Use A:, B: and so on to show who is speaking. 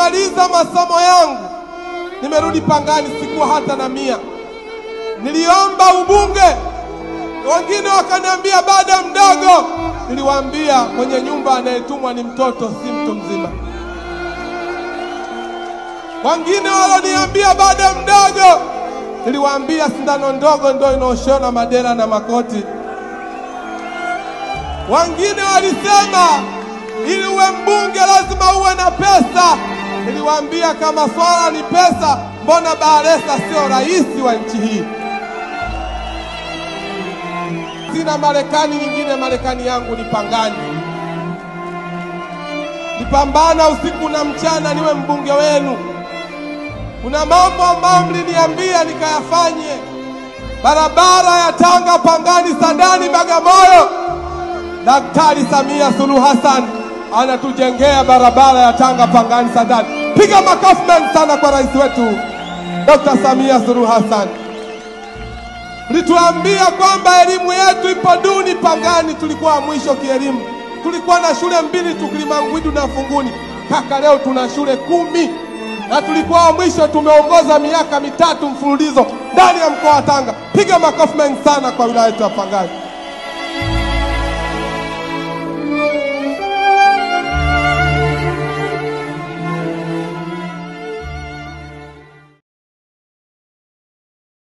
A: Nilipomaliza masomo yangu nimerudi Pangani, sikuwa hata na 100. Niliomba ubunge, wengine wakaniambia bado mdogo. Niliwaambia mwenye nyumba anayetumwa ni mtoto, si mtu mzima. Wengine waloniambia bado mdogo. Niliwaambia sindano ndogo ndio inaoshona madera na makoti. Wengine walisema ili uwe mbunge lazima uwe na pesa. Niliwaambia kama swala ni pesa, mbona Bakhresa sio rais wa nchi hii? Sina Marekani nyingine, Marekani yangu ni Pangani. Nipambana usiku na mchana niwe mbunge wenu. Kuna mambo ambayo mliniambia nikayafanye. Barabara ya Tanga Pangani Sadani Bagamoyo, Daktari Samia Suluhu Hassan anatujengea barabara ya Tanga Pangani Sadani. Piga makofi mengi sana kwa rais wetu Dr. Samia Suluhu Hassan. Mlituambia kwamba elimu yetu ipo duni Pangani, tulikuwa mwisho kielimu. Tulikuwa na shule 2 tu, Kilimangwidu na Funguni. Mpaka leo tuna shule 10. Na tulikuwa mwisho, tumeongoza miaka 3 mfululizo ndani ya mkoa wa Tanga. Piga makofi mengi sana kwa wilaya yetu ya Pangani.